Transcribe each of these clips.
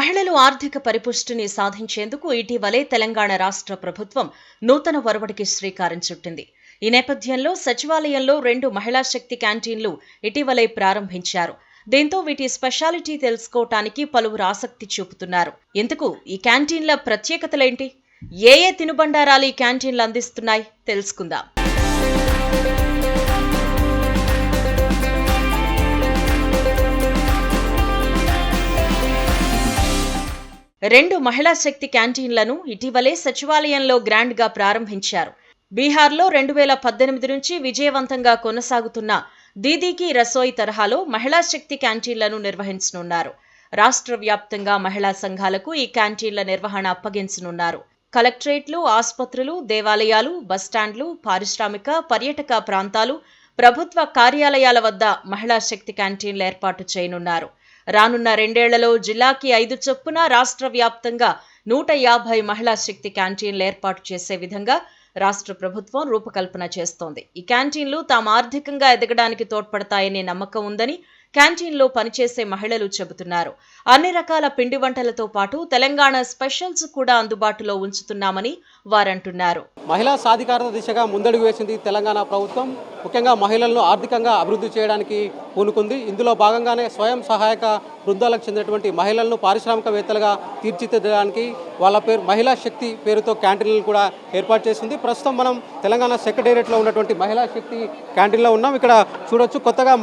మహిళలు ఆర్థిక పరిపుష్టిని సాధించేందుకు ఇటీవలే తెలంగాణ రాష్ట్ర ప్రభుత్వం నూతన ఒరవడికి శ్రీకారం చుట్టింది. ఈ నేపథ్యంలో సచివాలయంలో 2 మహిళా శక్తి క్యాంటీన్లు ఇటీవలే ప్రారంభించారు. దీంతో వీటి స్పెషాలిటీ తెలుసుకోవటానికి పలువురు ఆసక్తి చూపుతున్నారు. ఇంతకు ఈ క్యాంటీన్ల ప్రత్యేకతలేంటి? ఏ తినుబండారాలు ఈ క్యాంటీన్లు అందిస్తున్నాయి తెలుసుకుందాం. 2 మహిళా శక్తి క్యాంటీన్లను ఇటీవలే సచివాలయంలో గ్రాండ్ గా ప్రారంభించారు. బీహార్లో 2018 నుంచి విజయవంతంగా కొనసాగుతున్న దీదీకి రసోయి తరహాలో మహిళా శక్తి క్యాంటీన్లను నిర్వహించనున్నారు. రాష్ట్ర వ్యాప్తంగా మహిళా సంఘాలకు ఈ క్యాంటీన్ల నిర్వహణ అప్పగించనున్నారు. కలెక్టరేట్లు, ఆసుపత్రులు, దేవాలయాలు, బస్టాండ్లు, పారిశ్రామిక, పర్యాటక ప్రాంతాలు, ప్రభుత్వ కార్యాలయాల వద్ద మహిళా శక్తి క్యాంటీన్లు ఏర్పాటు చేయనున్నారు. రానున్న 2 ఏళ్లలో జిల్లాకి 5 చొప్పున రాష్ట్ర వ్యాప్తంగా 150 మహిళా శక్తి క్యాంటీన్లు ఏర్పాటు చేసే విధంగా రాష్ట్ర ప్రభుత్వం రూపకల్పన చేస్తోంది. ఈ క్యాంటీన్లు తాము ఆర్థికంగా ఎదగడానికి తోడ్పడతాయనే నమ్మకం ఉందని క్యాంటీన్లో పనిచేసే మహిళలు చెబుతున్నారు. అన్ని రకాల పిండి వంటలతో పాటు తెలంగాణ స్పెషల్స్ కూడా అందుబాటులో ఉంచుతున్నామని వారంటున్నారు. మహిళా సాధికారత దిశగా ముందడుగు వేసింది తెలంగాణ ప్రభుత్వం. ముఖ్యంగా మహిళలను ఆర్థికంగా అభివృద్ధి చేయడానికి పూనుకుంది. ఇందులో భాగంగానే స్వయం సహాయక బృందాలకు చెందినటువంటి మహిళలను పారిశ్రామికవేత్తలుగా తీర్చిదిద్దడానికి వాళ్ళ పేరు మహిళా శక్తి పేరుతో క్యాంటీన్లు కూడా ఏర్పాటు చేసింది. ప్రస్తుతం మనం తెలంగాణ సెక్రటేరియట్లో ఉన్నటువంటి మహిళా శక్తి క్యాంటీన్లో ఉన్నాం. ఇక్కడ చూడొచ్చు, కొత్తగా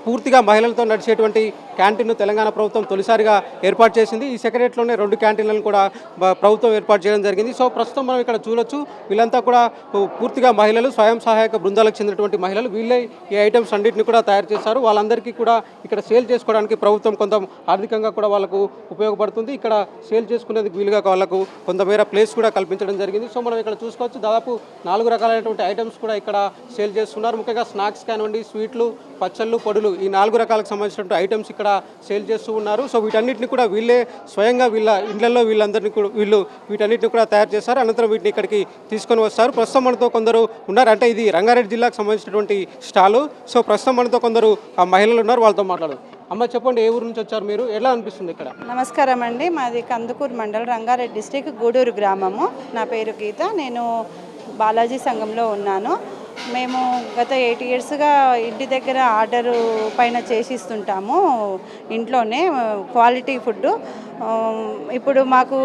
పూర్తిగా మహిళలతో నడిచేటువంటి క్యాంటీన్ను తెలంగాణ ప్రభుత్వం తొలిసారిగా ఏర్పాటు చేసింది. ఈ సెక్రటేరియట్లోనే 2 క్యాంటీన్లను కూడా ప్రభుత్వం ఏర్పాటు చేయడం జరిగింది. సో ప్రస్తుతం మనం ఇక్కడ చూడొచ్చు, వీళ్ళంతా కూడా పూర్తిగా మహిళలు, స్వయం సహాయక బృందాలకు చెందినటువంటి మహిళలు. వీళ్ళే ఈ ఐటమ్స్ అన్నింటినీ కూడా తయారు చేశారు. వాళ్ళందరికీ కూడా ఇక్కడ సేల్ చేసుకోవడానికి ప్రభుత్వం కొంత ఆర్థికంగా కూడా వాళ్ళకు ఉపయోగపడుతుంది. ఇక్కడ సేల్ చేసుకునేందుకు వీలుగా వాళ్ళకు కొంతమేర ప్లేస్ కూడా కల్పించడం జరిగింది. సో మనం ఇక్కడ చూసుకోవచ్చు, దాదాపు 4 రకాలైనటువంటి ఐటమ్స్ కూడా ఇక్కడ సేల్ చేస్తున్నారు. ముఖ్యంగా స్నాక్స్ కానివ్వండి, స్వీట్లు, పచ్చళ్ళు, పొడులు, ఈ 4 రకాలకు సంబంధించినటువంటి ఐటమ్స్ ఇక్కడ సేల్ చేస్తూ ఉన్నారు. సో వీటన్నిటిని కూడా వీళ్ళే స్వయంగా వీళ్ళ ఇళ్లలో వీళ్ళందరినీ కూడా వీటన్నిటిని కూడా తయారు చేస్తారు. అనంతరం వీటిని ఇక్కడికి తీసుకొని వస్తారు. ప్రస్తుతం మనతో కొందరు ఉన్నారు. అంటే ఇది రంగారెడ్డి జిల్లాకు సంబంధించినటువంటి స్టాలు. సో ప్రస్తుతం మనతో కొందరు మహిళలు ఉన్నారు, వాళ్ళతో మాట్లాడదు. అమ్మ చెప్పండి, ఏ ఊరు నుంచి వచ్చారు మీరు? ఎలా అనిపిస్తుంది ఇక్కడ? నమస్కారం అండి, మాది కందుకూరు మండలం, రంగారెడ్డి డిస్టిక్, గూడూరు గ్రామము. నా పేరు గీత. నేను బాలాజీ సంఘంలో ఉన్నాను. మేము గత 8 ఇయర్స్గా ఇంటి దగ్గర ఆర్డరు పైన చేసిస్తుంటాము ఇంట్లోనే క్వాలిటీ ఫుడ్. ఇప్పుడు మాకు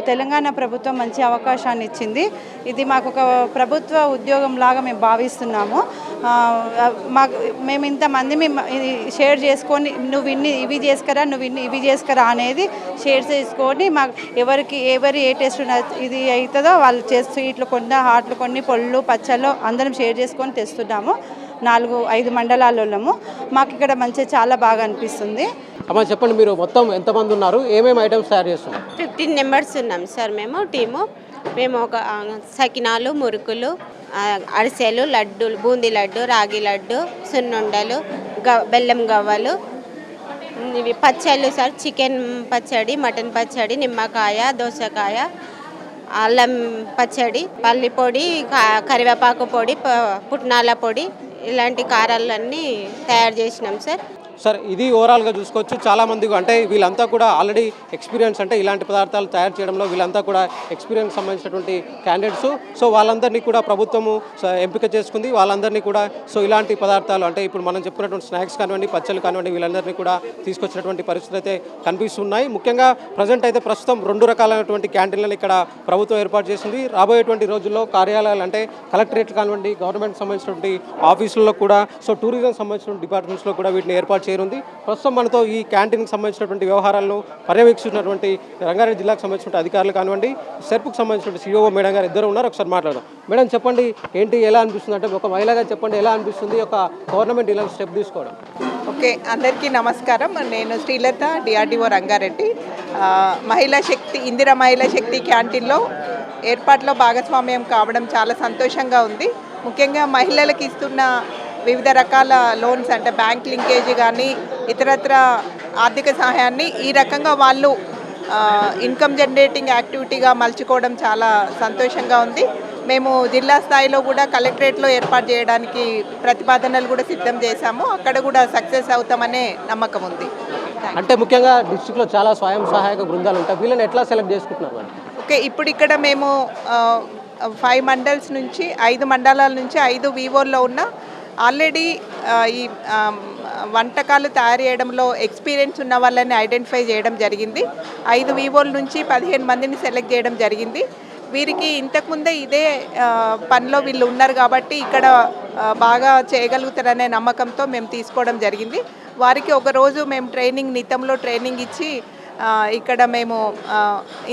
తెలంగాణ ప్రభుత్వం మంచి అవకాశాన్ని ఇచ్చింది. ఇది మాకు ఒక ప్రభుత్వ ఉద్యోగం లాగా మేము భావిస్తున్నాము. మేము ఇంతమంది షేర్ చేసుకొని నువ్వు ఇవి చేసుకురా, నువ్వు ఇవి చేసుకురా అనేది షేర్ చేసుకొని మాకు ఎవరి ఏ టేస్ట్ ఇది అవుతుందో వాళ్ళు స్వీట్లు కొన్ని, హాట్లు కొన్ని, పొళ్ళు, పచ్చళ్ళు అందరం షేర్ చేసుకొని తెస్తున్నాము. 4-5 మండలాలలో మాకు ఇక్కడ చాలా బాగా అనిపిస్తుంది. అమ్మ చెప్పండి, మీరు మొత్తం ఎంతమంది ఉన్నారు? ఏమేమి ఐటమ్స్ తయారు చేస్తున్నారు? 15 మెంబర్స్ ఉన్నాం సార్ మేము మేము ఒక సకినాలు, మురుకులు, అరిసెలు, లడ్డూలు, బూందీ లడ్డు, రాగి లడ్డు, సున్నుండలు, బెల్లం గవ్వలు, ఇవి పచ్చళ్ళు సార్, చికెన్ పచ్చడి, మటన్ పచ్చడి, నిమ్మకాయ, దోసకాయ, అల్లం పచ్చడి, పల్లి పొడి, కరివేపాకు పొడి, పుట్నాల పొడి, ఇలాంటి కారాలన్నీ తయారు చేసినాం సార్. సార్ ఇది ఓవరాల్గా చూసుకోవచ్చు, చాలామంది అంటే వీళ్ళంతా కూడా ఆల్రెడీ ఎక్స్పీరియన్స్, అంటే ఇలాంటి పదార్థాలు తయారు చేయడంలో వీళ్ళంతా కూడా ఎక్స్పీరియన్స్ సంబంధించినటువంటి క్యాండిడేట్స్. సో వాళ్ళందరినీ కూడా ప్రభుత్వము ఎంపిక చేసుకుంది. వాళ్ళందరినీ కూడా సో ఇలాంటి పదార్థాలు, అంటే ఇప్పుడు మనం చెప్పుకున్నటువంటి స్నాక్స్ కానివ్వండి, పచ్చళ్ళు కానివ్వండి, వీళ్ళందరినీ కూడా తీసుకొచ్చినటువంటి పరిస్థితులు అయితే కనిపిస్తున్నాయి. ముఖ్యంగా ప్రస్తుతం 2 రకాలైనటువంటి క్యాంటీన్లను ఇక్కడ ప్రభుత్వం ఏర్పాటు చేసింది. రాబోయేటువంటి రోజుల్లో కార్యాలయాలు, అంటే కలెక్టరేట్ కానివ్వండి, గవర్నమెంట్ సంబంధించినటువంటి ఆఫీసుల్లో కూడా, సో టూరిజం సంబంధించిన డిపార్ట్మెంట్స్లో కూడా వీటిని ఏర్పాటు చేరుంది. ప్రస్తుతం మనతో ఈ క్యాంటీన్కి సంబంధించినటువంటి వ్యవహారాలను పర్యవేక్షిస్తున్నటువంటి రంగారెడ్డి జిల్లాకు సంబంధించిన అధికారులు కానివ్వండి, సెర్పుకు సంబంధించిన సిఇఓ మేడం గారు ఇద్దరు ఉన్నారు. ఒకసారి మాట్లాడదాం. మేడం చెప్పండి, ఏంటి ఎలా అనిపిస్తుంది? అంటే ఒక మహిళగా చెప్పండి, ఎలా అనిపిస్తుంది ఒక గవర్నమెంట్ ఇలాంటి స్టెప్ తీసుకోవడం? ఓకే, అందరికీ నమస్కారం. నేను శ్రీలత, డిఆర్డిఓ రంగారెడ్డి. ఇందిరా మహిళా శక్తి క్యాంటీన్లో ఏర్పాట్లో భాగస్వామ్యం కావడం చాలా సంతోషంగా ఉంది. ముఖ్యంగా మహిళలకు ఇస్తున్న వివిధ రకాల లోన్స్, అంటే బ్యాంక్ లింకేజ్ కానీ ఇతరత్ర ఆర్థిక సహాయాన్ని ఈ రకంగా వాళ్ళు ఇన్కమ్ జనరేటింగ్ యాక్టివిటీగా మలుచుకోవడం చాలా సంతోషంగా ఉంది. మేము జిల్లా స్థాయిలో కూడా కలెక్టరేట్లో ఏర్పాటు చేయడానికి ప్రతిపాదనలు కూడా సిద్ధం చేశాము. అక్కడ కూడా సక్సెస్ అవుతామనే నమ్మకం ఉంది. అంటే ముఖ్యంగా డిస్ట్రిక్ట్లో చాలా స్వయం సహాయక బృందాలు ఉంటాయి, వీళ్ళని ఎట్లా సెలెక్ట్ చేసుకుంటున్నారు మేడం? ఓకే, ఇప్పుడు ఇక్కడ మేము 5 మండల్స్ నుంచి 5 మండలాల నుంచి 5 వివోల్లో ఉన్న ఆల్రెడీ ఈ వంటకాలు తయారు చేయడంలో ఎక్స్పీరియన్స్ ఉన్న వాళ్ళని ఐడెంటిఫై చేయడం జరిగింది. 5 వివోల నుంచి 15 మందిని సెలెక్ట్ చేయడం జరిగింది. వీరికి ఇంతకుముందే ఇదే పనిలో వీళ్ళు ఉన్నారు కాబట్టి ఇక్కడ బాగా చేయగలుగుతారనే నమ్మకంతో మేము తీసుకోవడం జరిగింది. వారికి ఒకరోజు మేము నితంలో ట్రైనింగ్ ఇచ్చి ఇక్కడ మేము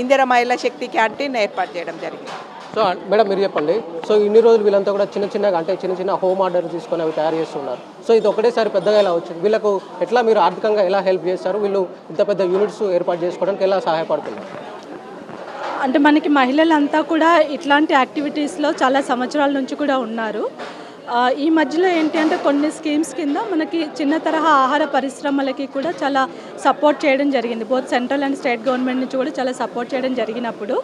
ఇందిరా మహిళా శక్తి క్యాంటీన్ ఏర్పాటు చేయడం జరిగింది. సో మేడం మీరు చెప్పండి, సో ఇన్ని రోజులు వీళ్ళంతా కూడా చిన్న చిన్న హోమ్ ఆర్డర్ తీసుకొని అవి తయారు చేస్తున్నారు. సో ఇది ఒకటేసారి పెద్దగా ఎలా వచ్చింది, వీళ్ళకు ఎట్లా మీరు ఆర్థికంగా ఎలా హెల్ప్ చేస్తారు, వీళ్ళు ఇంత పెద్ద యూనిట్స్ ఏర్పాటు చేసుకోవడానికి ఎలా సహాయపడుతున్నారు? అంటే మనకి మహిళలంతా కూడా ఇట్లాంటి యాక్టివిటీస్లో చాలా సంవత్సరాల నుంచి కూడా ఉన్నారు. ఈ మధ్యలో ఏంటి అంటే కొన్ని స్కీమ్స్ కింద మనకి చిన్న తరహా ఆహార పరిశ్రమలకి కూడా చాలా సపోర్ట్ చేయడం జరిగింది. Both central and state government నుంచి కూడా చాలా సపోర్ట్ చేయడం జరిగినప్పుడు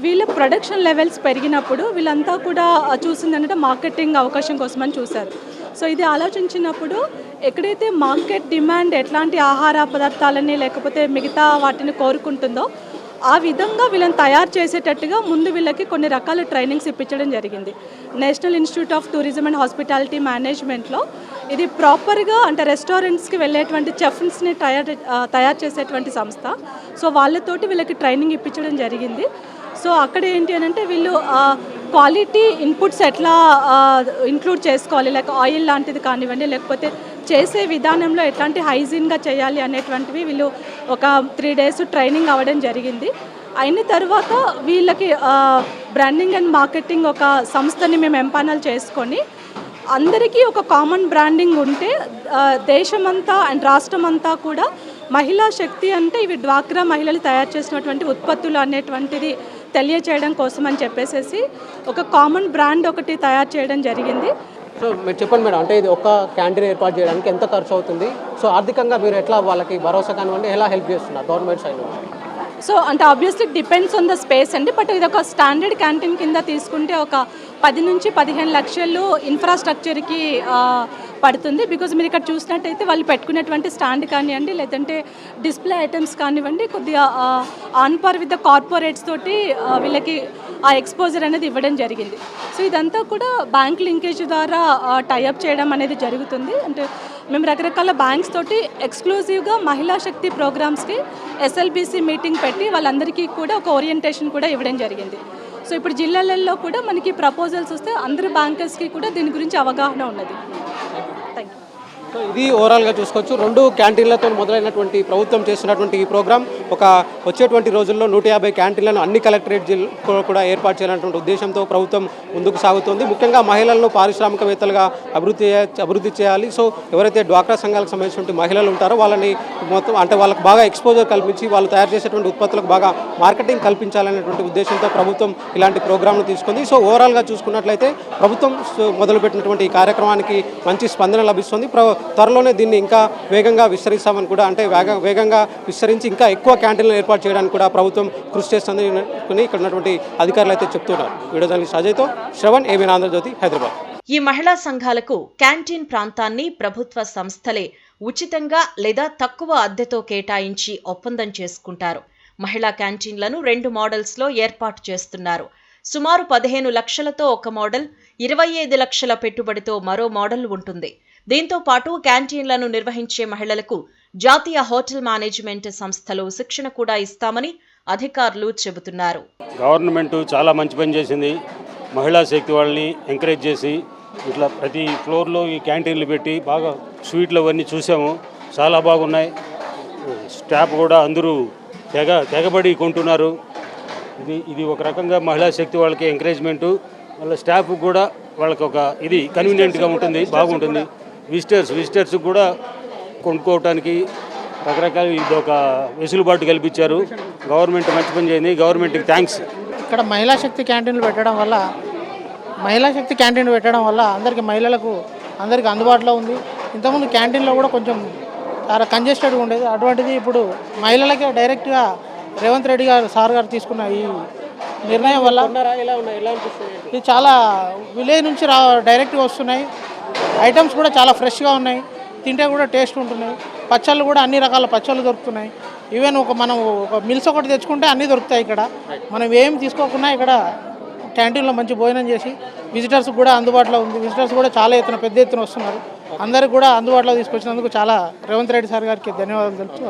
వీళ్ళ ప్రొడక్షన్ లెవెల్స్ పెరిగినప్పుడు వీళ్ళంతా కూడా చూసిందంటే మార్కెటింగ్ అవకాశం కోసమని చూశారు. సో ఇది ఆలోచించినప్పుడు ఎక్కడైతే మార్కెట్ డిమాండ్ ఎట్లాంటి ఆహార పదార్థాలని లేకపోతే మిగతా వాటిని కోరుకుంటుందో ఆ విధంగా వీళ్ళని తయారు చేసేటట్టుగా ముందు వీళ్ళకి కొన్ని రకాల ట్రైనింగ్స్ ఇప్పించడం జరిగింది. National institute of tourism and hospitality మేనేజ్మెంట్లో ఇది ప్రాపర్గా అంటే రెస్టారెంట్స్కి వెళ్ళేటువంటి చెఫ్స్ని తయారు చేసేటువంటి సంస్థ. సో వాళ్ళతోటి వీళ్ళకి ట్రైనింగ్ ఇప్పించడం జరిగింది. సో అక్కడ ఏంటి అని అంటే వీళ్ళు క్వాలిటీ ఇన్పుట్స్ ఎట్లా ఇంక్లూడ్ చేసుకోవాలి, లైక్ ఆయిల్ లాంటిది కానివ్వండి, లేకపోతే చేసే విధానంలో ఎట్లాంటి హైజీన్గా చేయాలి అనేటువంటివి వీళ్ళు ఒక 3 days ట్రైనింగ్ అవ్వడం జరిగింది. అయిన తర్వాత వీళ్ళకి బ్రాండింగ్ అండ్ మార్కెటింగ్ ఒక సంస్థని మేము ఎంపానల్ చేసుకొని అందరికీ ఒక కామన్ బ్రాండింగ్ ఉంటే దేశమంతా అండ్ రాష్ట్రం అంతా కూడా మహిళా శక్తి అంటే ఇవి డ్వాక్రా మహిళలు తయారు చేసినటువంటి ఉత్పత్తులు అనేటువంటిది తెలియచేయడం కోసం అని చెప్పేసి ఒక కామన్ బ్రాండ్ ఒకటి తయారు చేయడం జరిగింది. సో మీరు చెప్పండి మేడం, అంటే ఇది ఒక క్యాంటీన్ ఏర్పాటు చేయడానికి ఎంత ఖర్చు అవుతుంది? సో ఆర్థికంగా మీరు ఎట్లా వాళ్ళకి భరోసా కానివ్వండి ఎలా హెల్ప్ చేస్తున్నారు గవర్నమెంట్ సైడ్ నుంచి? సో అంటే obviously depends on the space అండి. బట్ ఇది ఒక స్టాండర్డ్ క్యాంటీన్ కింద తీసుకుంటే ఒక 10 నుంచి 15 లక్షలు ఇన్ఫ్రాస్ట్రక్చర్కి పడుతుంది. బికాజ్ మీరు ఇక్కడ చూసినట్టయితే వాళ్ళు పెట్టుకునేటువంటి స్టాండ్ కానివ్వండి, లేదంటే డిస్ప్లే ఐటమ్స్ కానివ్వండి, కొద్దిగా on par with the corporates తోటి వీళ్ళకి ఆ ఎక్స్పోజర్ అనేది ఇవ్వడం జరిగింది. సో ఇదంతా కూడా బ్యాంక్ లింకేజ్ ద్వారా టైఅప్ చేయడం అనేది జరుగుతుంది. అంటే మేము రకరకాల బ్యాంక్స్ తోటి ఎక్స్క్లూజివ్గా మహిళా శక్తి ప్రోగ్రామ్స్కి ఎస్ఎల్బిసి మీటింగ్ పెట్టి వాళ్ళందరికీ కూడా ఒక ఓరియంటేషన్ కూడా ఇవ్వడం జరిగింది. సో ఇప్పుడు జిల్లాలలో కూడా మనకి ప్రపోజల్స్ వస్తే అందరు బ్యాంకర్స్కి కూడా దీని గురించి అవగాహన ఉన్నది. Thank you. సో ఇది ఓవరాల్గా చూసుకోవచ్చు, 2 క్యాంటీన్లతో మొదలైనటువంటి ప్రభుత్వం చేస్తున్నటువంటి ఈ ప్రోగ్రాం ఒక వచ్చేటువంటి రోజుల్లో 150 క్యాంటీన్లను అన్ని కలెక్టరేట్ జిల్లాలో కూడా ఏర్పాటు చేయాలన్నటువంటి ఉద్దేశంతో ప్రభుత్వం ముందుకు సాగుతోంది. ముఖ్యంగా మహిళలను పారిశ్రామికవేత్తలుగా అభివృద్ధి చేయాలి. సో ఎవరైతే డ్వాక్రా సంఘాలకు సంబంధించిన మహిళలు ఉంటారో వాళ్ళని మొత్తం అంటే వాళ్ళకి బాగా ఎక్స్పోజర్ కల్పించి వాళ్ళు తయారు చేసేటువంటి ఉత్పత్తులకు బాగా మార్కెటింగ్ కల్పించాలనేటువంటి ఉద్దేశంతో ప్రభుత్వం ఇలాంటి ప్రోగ్రాంలు తీసుకుంది. సో ఓవరాల్గా చూసుకున్నట్లయితే ప్రభుత్వం మొదలుపెట్టినటువంటి ఈ కార్యక్రమానికి మంచి స్పందన లభిస్తుంది. త్వరలోనే దీన్ని ఇంకా వేగంగా విస్తరిస్తామని కూడా అంటే వేగంగా విస్తరించి ఇంకా ఎక్కువ క్యాంటీన్లు ఏర్పాటు చేయడానికి కూడా ప్రభుత్వం కృషి చేస్తుంది ఇక్కడ ఉన్నటువంటి అధికారులు అయితే చెప్తున్నారు. వీడియో జర్నలిస్ట్ అజయ్తో శ్రవణ్, ఏబీఎన్ ఆంధ్రజ్యోతి, హైదరాబాద్. ఈ మహిళా సంఘాలకు క్యాంటీన్ ప్రాంతాన్ని ప్రభుత్వ సంస్థలే ఉచితంగా లేదా తక్కువ అద్దెతో కేటాయించి ఒప్పందం చేసుకుంటారు. మహిళా క్యాంటీన్లను 2 మోడల్స్లో ఏర్పాటు చేస్తున్నారు. సుమారు 15 లక్షలతో ఒక మోడల్, 25 లక్షల పెట్టుబడితో మరో మోడల్ ఉంటుంది. దీంతో పాటు క్యాంటీన్లను నిర్వహించే మహిళలకు జాతీయ హోటల్ మేనేజ్మెంట్ సంస్థలో శిక్షణ కూడా ఇస్తామని అధికారులు చెబుతున్నారు. గవర్నమెంట్ చాలా మంచి పని చేసింది. మహిళా శక్తి వాళ్ళని ఎంకరేజ్ చేసి ఇట్లా ప్రతి ఫ్లోర్లో ఈ క్యాంటీన్లు పెట్టి బాగా స్వీట్లు అవన్నీ చూసాము, చాలా బాగున్నాయి. స్టాఫ్ కూడా అందరూ తెగబడి కొంటున్నారు. ఇది ఒక రకంగా మహిళా శక్తి వాళ్ళకి ఎంకరేజ్మెంటు, వాళ్ళ స్టాఫ్ కూడా వాళ్ళకి ఒక ఇది కన్వీనియంట్గా ఉంటుంది, బాగుంటుంది. విజిటర్స్ కూడా కొనుక్కోవటానికి రకరకాల ఇది ఒక వెసులుబాటు కల్పించారు. గవర్నమెంట్ మంచి పని చేయింది, గవర్నమెంట్కి థ్యాంక్స్. ఇక్కడ మహిళా శక్తి క్యాంటీన్లు పెట్టడం వల్ల మహిళలకు అందరికీ అందుబాటులో ఉంది. ఇంతకుముందు క్యాంటీన్లో కూడా కొంచెం చాలా కంజెస్టెడ్గా ఉండేది. అటువంటిది ఇప్పుడు మహిళలకే డైరెక్ట్గా రేవంత్ రెడ్డి సార్ గారు తీసుకున్న ఈ నిర్ణయం వల్ల ఇది చాలా విలేజ్ నుంచి డైరెక్ట్గా వస్తున్నాయి. ఐటమ్స్ కూడా చాలా ఫ్రెష్గా ఉన్నాయి, తింటే కూడా టేస్ట్ ఉంటున్నాయి. పచ్చళ్ళు కూడా అన్ని రకాల పచ్చళ్ళు దొరుకుతున్నాయి. ఈవెన్ మనం ఒక మిల్స్ ఒకటి తెచ్చుకుంటే అన్నీ దొరుకుతాయి ఇక్కడ. మనం ఏం తీసుకోకుండా ఇక్కడ క్యాంటీన్లో మంచి భోజనం చేసి విజిటర్స్ కూడా అందుబాటులో ఉంది. విజిటర్స్ కూడా చాలా పెద్ద ఎత్తున వస్తున్నారు. అందరికి కూడా అందుబాటులో తీసుకొచ్చినందుకు చాలా రేవంత్ రెడ్డి సార్ గారికి ధన్యవాదాలు తెలుపుతూ